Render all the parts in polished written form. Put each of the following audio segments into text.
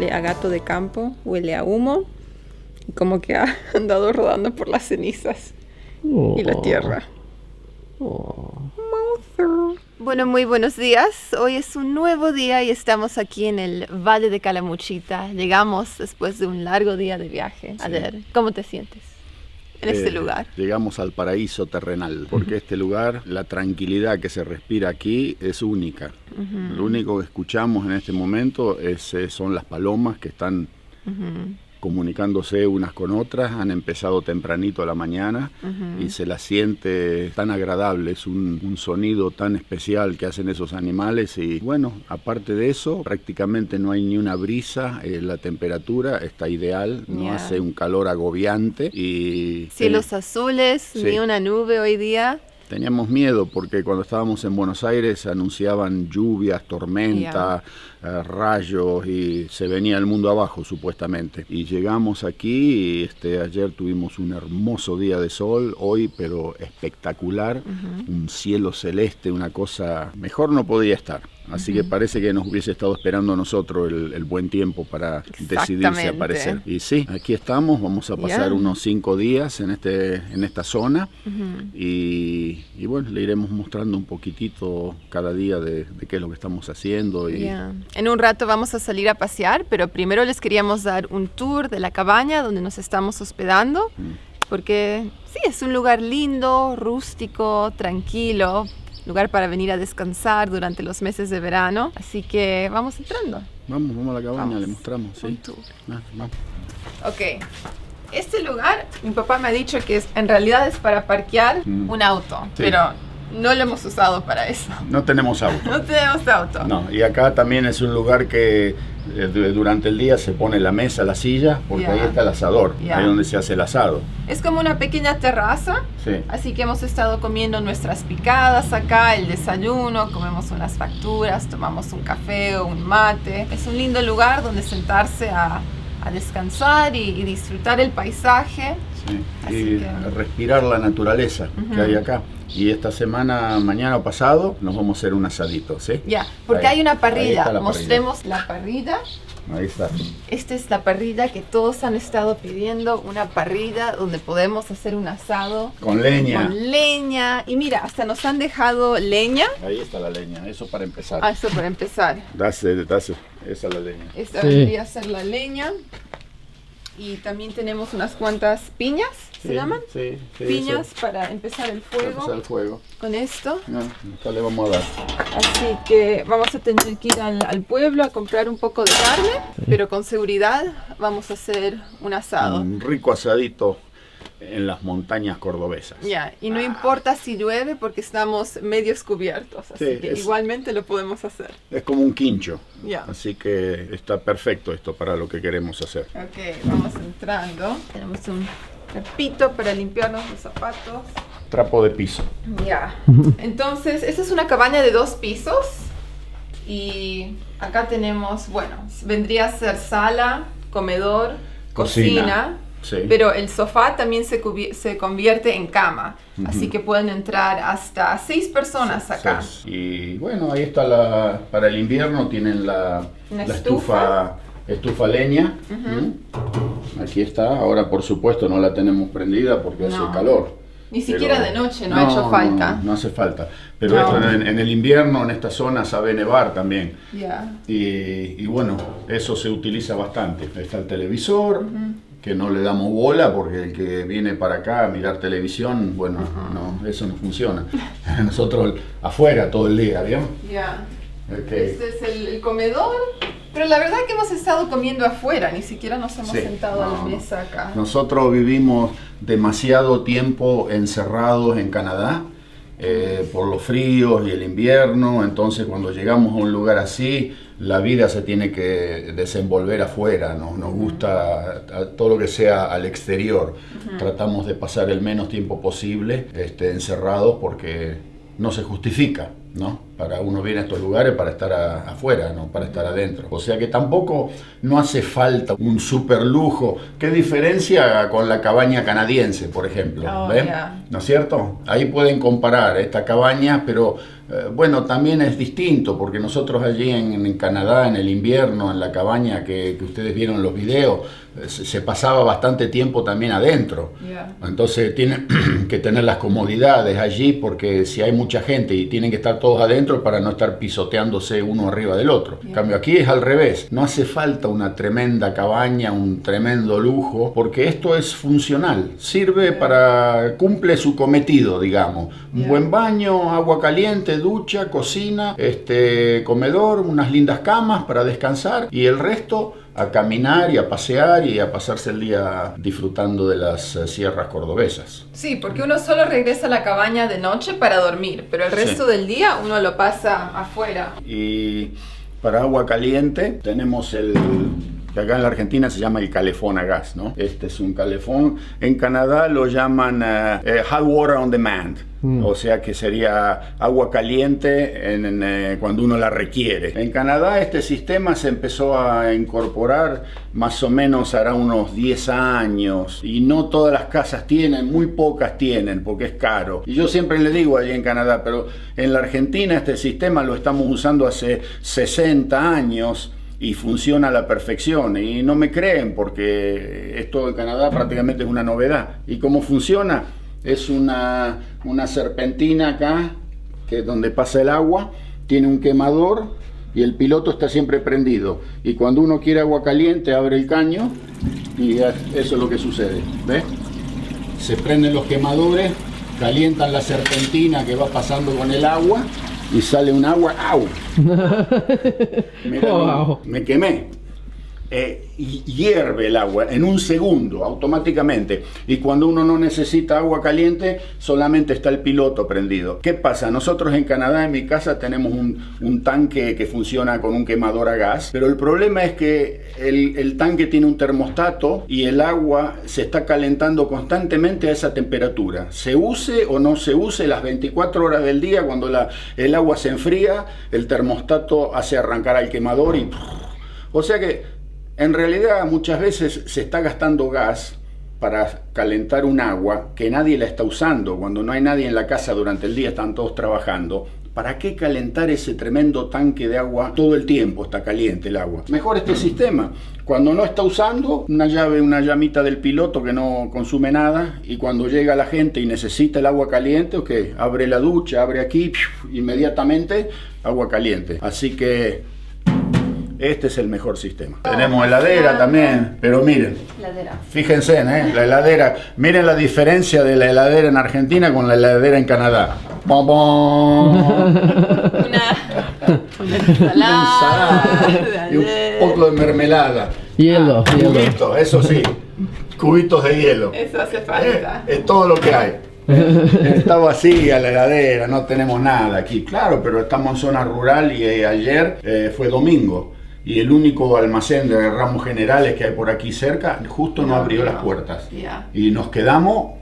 huele a gato de campo, huele a humo, y como que ha andado rodando por las cenizas y la tierra. Bueno, muy buenos días. Hoy es un nuevo día y estamos aquí en el Valle de Calamuchita. Llegamos después de un largo día de viaje. A ver, ¿cómo te sientes en este lugar? Llegamos al paraíso terrenal, porque este lugar, la tranquilidad que se respira aquí es única. Lo único que escuchamos en este momento son las palomas que están comunicándose unas con otras. Han empezado tempranito a la mañana y se las siente tan agradable. Es un sonido tan especial que hacen esos animales. Y bueno, aparte de eso, prácticamente no hay ni una brisa. La temperatura está ideal, no hace un calor agobiante. Y cielos azules, ni una nube hoy día. Teníamos miedo porque cuando estábamos en Buenos Aires anunciaban lluvias, tormentas, rayos, y se venía el mundo abajo supuestamente. Y llegamos aquí y ayer tuvimos un hermoso día de sol, hoy pero espectacular, un cielo celeste, una cosa mejor no podía estar. Así que parece que nos hubiese estado esperando a nosotros el buen tiempo para decidirse a aparecer. Y sí, aquí estamos, vamos a pasar unos 5 días en esta zona y bueno, le iremos mostrando un poquitito cada día de qué es lo que estamos haciendo. En un rato vamos a salir a pasear, pero primero les queríamos dar un tour de la cabaña donde nos estamos hospedando, porque sí, es un lugar lindo, rústico, tranquilo, lugar para venir a descansar durante los meses de verano. Así que vamos entrando. Vamos a la cabaña, le mostramos. Sí. Un tour. Vamos. Ok. Este lugar, mi papá me ha dicho que en realidad es para parquear un auto, pero no lo hemos usado para eso. No tenemos auto. No tenemos auto. No, y acá también es un lugar que durante el día se pone la mesa, la silla, porque ahí está el asador, ahí donde se hace el asado. Es como una pequeña terraza, así que hemos estado comiendo nuestras picadas acá, el desayuno, comemos unas facturas, tomamos un café o un mate. Es un lindo lugar donde sentarse a descansar y disfrutar el paisaje. Sí, y respirar la naturaleza que hay acá. Y esta semana, mañana o pasado, nos vamos a hacer un asadito, ¿sí? Porque hay una parrilla. La Mostremos la parrilla. Ahí está. Esta es la parrilla que todos han estado pidiendo, una parrilla donde podemos hacer un asado. Con leña. Con leña. Y mira, hasta nos han dejado leña. Ahí está la leña, eso para empezar. Eso para empezar. Dase, esa es la leña. Esta vendría a ser la leña. Y también tenemos unas cuantas piñas, ¿se llaman? Sí. Piñas para empezar el fuego. Con esto. Acá le vamos a dar. Así que vamos a tener que ir al pueblo a comprar un poco de carne, pero con seguridad vamos a hacer un asado. Un rico asadito en las montañas cordobesas. Y no importa si llueve porque estamos medios cubiertos, así que igualmente lo podemos hacer. Es como un quincho, así que está perfecto esto para lo que queremos hacer. Ok, vamos entrando. Tenemos un trapito para limpiarnos los zapatos. Trapo de piso. Entonces, esta es una cabaña de 2 pisos y acá tenemos, vendría a ser sala, comedor, cocina. Pero el sofá también se convierte en cama, así que pueden entrar hasta 6 personas acá. Y bueno, ahí está para el invierno, tienen la estufa leña. Aquí está, ahora por supuesto no la tenemos prendida porque hace calor. Ni siquiera de noche no ha hecho falta. No hace falta. Pero esto en el invierno, en esta zona, sabe nevar también. Y bueno, eso se utiliza bastante. Está el televisor, que no le damos bola porque el que viene para acá a mirar televisión, no, eso no funciona. Nosotros afuera todo el día, ¿bien? Este es el comedor. Pero la verdad que hemos estado comiendo afuera, ni siquiera nos hemos sentado a la mesa acá. Nosotros vivimos demasiado tiempo encerrados en Canadá por los fríos y el invierno, entonces cuando llegamos a un lugar así, la vida se tiene que desenvolver afuera, ¿no? Nos gusta todo lo que sea al exterior. Tratamos de pasar el menos tiempo posible encerrados porque no se justifica, ¿no? Para uno viene a estos lugares para estar afuera, no para estar adentro. O sea que tampoco no hace falta un super lujo. ¿Qué diferencia con la cabaña canadiense, por ejemplo? ¿Ven? ¿No es cierto? Ahí pueden comparar esta cabaña, pero Bueno, también es distinto, porque nosotros allí en Canadá, en el invierno, en la cabaña que ustedes vieron en los videos, se pasaba bastante tiempo también adentro. Yeah. Entonces tienen que tener las comodidades allí, porque si hay mucha gente y tienen que estar todos adentro para no estar pisoteándose uno arriba del otro. Yeah. En cambio aquí es al revés, no hace falta una tremenda cabaña, un tremendo lujo, porque esto es funcional, sirve para, cumple su cometido, digamos. Un buen baño, agua caliente, ducha, cocina, comedor, unas lindas camas para descansar y el resto a caminar y a pasear y a pasarse el día disfrutando de las sierras cordobesas. Sí, porque uno solo regresa a la cabaña de noche para dormir, pero el resto del día uno lo pasa afuera. Y para agua caliente tenemos que acá en la Argentina se llama el calefón a gas, ¿no? Este es un calefón. En Canadá lo llaman hot water on demand. O sea que sería agua caliente cuando uno la requiere. En Canadá este sistema se empezó a incorporar más o menos hará unos 10 años y no todas las casas tienen, muy pocas tienen porque es caro. Y yo siempre le digo allí en Canadá, pero en la Argentina este sistema lo estamos usando hace 60 años y funciona a la perfección y no me creen porque esto en Canadá prácticamente es una novedad. ¿Y cómo funciona? Es una serpentina acá, que es donde pasa el agua, tiene un quemador y el piloto está siempre prendido. Y cuando uno quiere agua caliente, abre el caño y eso es lo que sucede. ¿Ves? Se prenden los quemadores, calientan la serpentina que va pasando con el agua y sale un agua. ¡Au! Mira, wow. Me quemé. Hierve el agua en un segundo automáticamente y cuando uno no necesita agua caliente solamente está el piloto prendido. ¿Qué pasa? Nosotros en Canadá, en mi casa, tenemos un tanque que funciona con un quemador a gas, pero el problema es que el tanque tiene un termostato y el agua se está calentando constantemente a esa temperatura. Se use o no se use las 24 horas del día, cuando el agua se enfría, el termostato hace arrancar al quemador y... O sea que en realidad muchas veces se está gastando gas para calentar un agua que nadie la está usando. Cuando no hay nadie en la casa durante el día, están todos trabajando. ¿Para qué calentar ese tremendo tanque de agua? Todo el tiempo está caliente el agua. Mejor este sistema. Cuando no está usando, una llamita del piloto que no consume nada. Y cuando llega la gente y necesita el agua caliente, abre la ducha, abre aquí, inmediatamente agua caliente. Así que... este es el mejor sistema. Tenemos heladera también, pero miren, fíjense, la heladera, miren la diferencia de la heladera en Argentina con la heladera en Canadá. ¡Bom, bom! Una ensalada y un poco de mermelada. Hielo. Cubitos, eso sí, cubitos de hielo. Eso hace falta. Es todo lo que hay. Está vacía la heladera, no tenemos nada aquí. Claro, pero estamos en zona rural y ayer fue domingo. Y el único almacén de ramos generales que hay por aquí cerca justo no abrió las puertas. Y nos quedamos,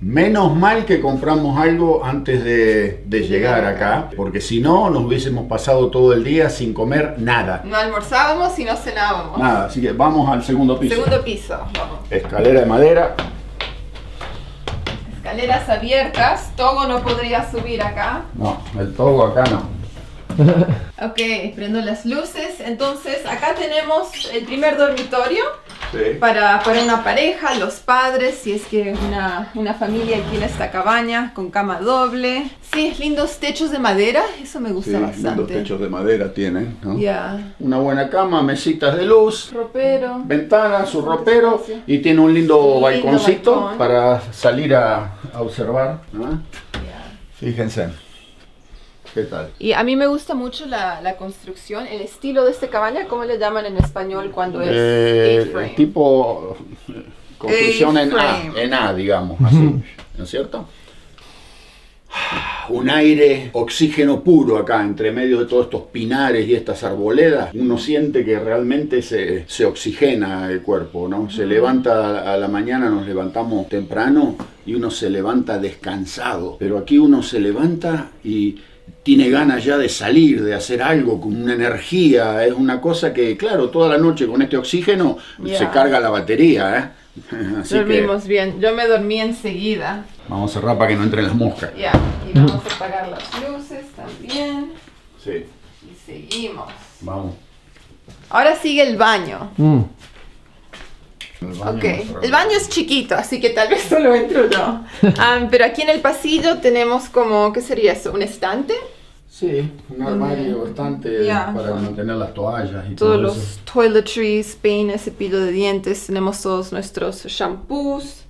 menos mal que compramos algo antes de llegar acá, porque si no nos hubiésemos pasado todo el día sin comer nada. No almorzábamos y no cenábamos. Nada, así que vamos al segundo piso. Segundo piso, vamos. Escalera de madera. Escaleras abiertas, Togo no podría subir acá. No, el Togo acá no. Ok, prendo las luces. Entonces acá tenemos el primer dormitorio, sí, para una pareja, los padres, si es que una familia alquila esta cabaña con cama doble. Sí, lindos techos de madera, eso me gusta bastante. Lindos techos de madera tienen, ¿no? Una buena cama, mesitas de luz, ropero, ventana, su ropero, y tiene un lindo balconcito para salir a observar, ¿no? Fíjense. ¿Qué tal? Y a mí me gusta mucho la construcción, el estilo de esta cabaña. ¿Cómo le llaman en español cuando es A-frame? Tipo construcción en A, digamos, así, ¿no es cierto? Un aire, oxígeno puro acá, entre medio de todos estos pinares y estas arboledas. Uno siente que realmente se oxigena el cuerpo, ¿no? Se levanta a la mañana, nos levantamos temprano y uno se levanta descansado. Pero aquí uno se levanta y tiene ganas ya de salir, de hacer algo, con una energía. Es una cosa que, claro, toda la noche con este oxígeno se carga la batería, Así dormimos bien. Yo me dormí enseguida. Vamos a cerrar para que no entren las moscas. Y vamos a apagar las luces también. Sí. Y seguimos. Vamos. Ahora sigue el baño. El baño es chiquito, así que tal vez solo entro yo. Pero aquí en el pasillo tenemos como, ¿qué sería eso? ¿Un estante? Sí, un armario bastante para mantener las toallas y todos todo los eso. toiletries, peines, cepillo de dientes, tenemos todos nuestros shampoos,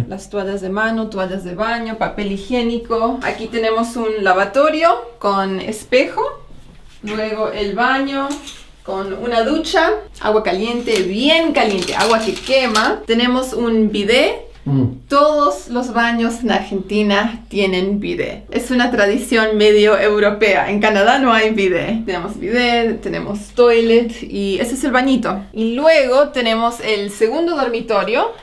las toallas de mano, toallas de baño, papel higiénico. Aquí tenemos un lavatorio con espejo, luego el baño con una ducha, agua caliente, bien caliente, agua que quema. Tenemos un bidet. Todos los baños en Argentina tienen bidet. Es una tradición medio europea. En Canadá no hay bidet. Tenemos bidet, tenemos toilet y ese es el bañito. Y luego tenemos el segundo dormitorio.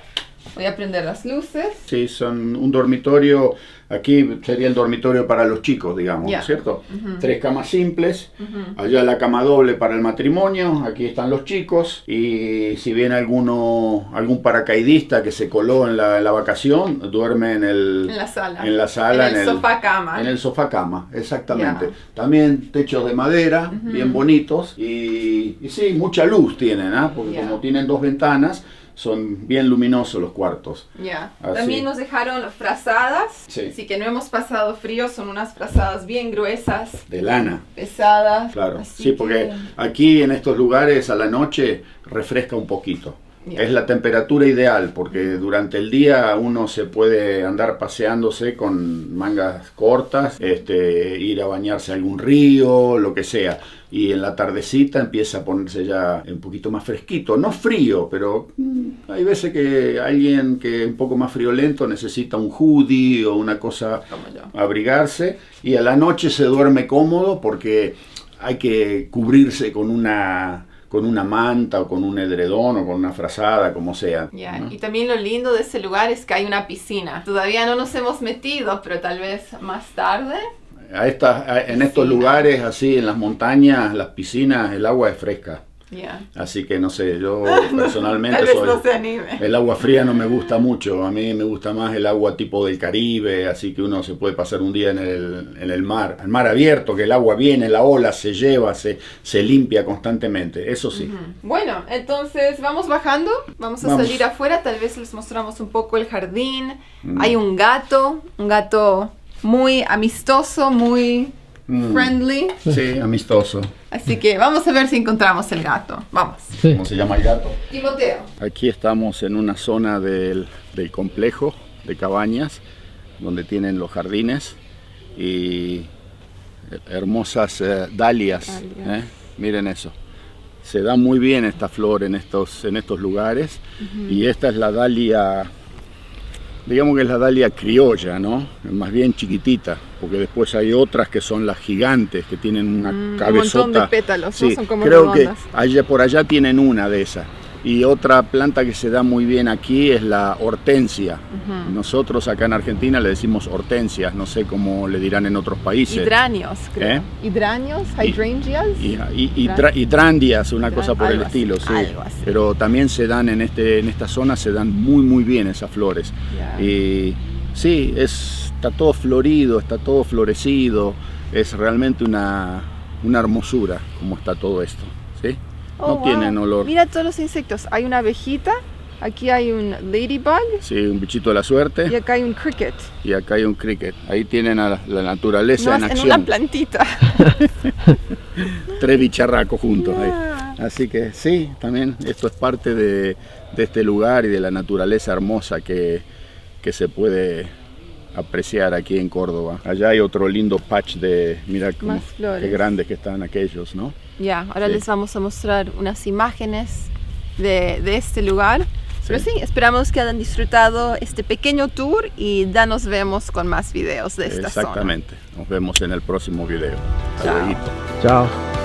Voy a prender las luces. Sí, son un dormitorio. Aquí sería el dormitorio para los chicos, digamos, ¿cierto? 3 camas simples, allá la cama doble para el matrimonio, aquí están los chicos, y si viene algún paracaidista que se coló en la vacación, duerme en la sala. En el sofá cama. En el sofá cama, exactamente. También techos de madera, bien bonitos, y sí, mucha luz tienen, porque como tienen 2 ventanas, son bien luminosos los cuartos. También nos dejaron frazadas, así que no hemos pasado frío, son unas frazadas bien gruesas. De lana. Pesadas. Claro, sí, porque aquí en estos lugares a la noche refresca un poquito. Es la temperatura ideal, porque durante el día uno se puede andar paseándose con mangas cortas, ir a bañarse a algún río, lo que sea. Y en la tardecita empieza a ponerse ya un poquito más fresquito, no frío, pero hay veces que alguien que es un poco más friolento necesita un hoodie o una cosa, abrigarse, y a la noche se duerme cómodo porque hay que cubrirse con una manta o con un edredón o con una frazada, como sea. Y también lo lindo de ese lugar es que hay una piscina. Todavía no nos hemos metido, pero tal vez más tarde. En estos lugares, así en las montañas, las piscinas, el agua es fresca. Así que no sé, yo personalmente el agua fría no me gusta mucho. A mí me gusta más el agua tipo del Caribe, así que uno se puede pasar un día en el mar abierto, que el agua viene, la ola se lleva, se limpia constantemente, eso sí. Bueno, entonces vamos bajando, vamos a salir afuera, tal vez les mostramos un poco el jardín. Hay un gato muy amistoso, muy friendly. Sí, amistoso. Así que vamos a ver si encontramos el gato. Vamos. ¿Cómo se llama el gato? Timoteo. Aquí estamos en una zona del complejo de cabañas, donde tienen los jardines y hermosas dalias. Miren eso. Se da muy bien esta flor en estos lugares. Y esta es la dalia, digamos que es la dalia criolla, ¿no? Más bien chiquitita, porque después hay otras que son las gigantes, que tienen una cabezota. Un montón de pétalos, ¿no? Son como creo redondas. Que por allá tienen una de esas. Y otra planta que se da muy bien aquí es la hortensia. Nosotros acá en Argentina le decimos hortensias, no sé cómo le dirán en otros países. Hidranios, creo. Hidranios, hydrangeas. Hidrandias, una cosa por el estilo, sí. Pero también se dan en esta zona, se dan muy muy bien esas flores. Y sí, está todo florido, está todo florecido. Es realmente una hermosura como está todo esto, ¿sí? No tienen olor. Mira todos los insectos. Hay una abejita, aquí hay un ladybug. Sí, un bichito de la suerte. Y acá hay un cricket. Ahí tienen a la naturaleza en acción. En una plantita. 3 bicharracos juntos ahí. Así que sí, también esto es parte de este lugar y de la naturaleza hermosa que se puede apreciar aquí en Córdoba. Allá hay otro lindo patch mira qué grandes que están aquellos, ¿no? Ahora les vamos a mostrar unas imágenes de este lugar. Pero sí, esperamos que hayan disfrutado este pequeño tour y ya nos vemos con más videos de esta zona. Exactamente. Nos vemos en el próximo video. Chao. Chao.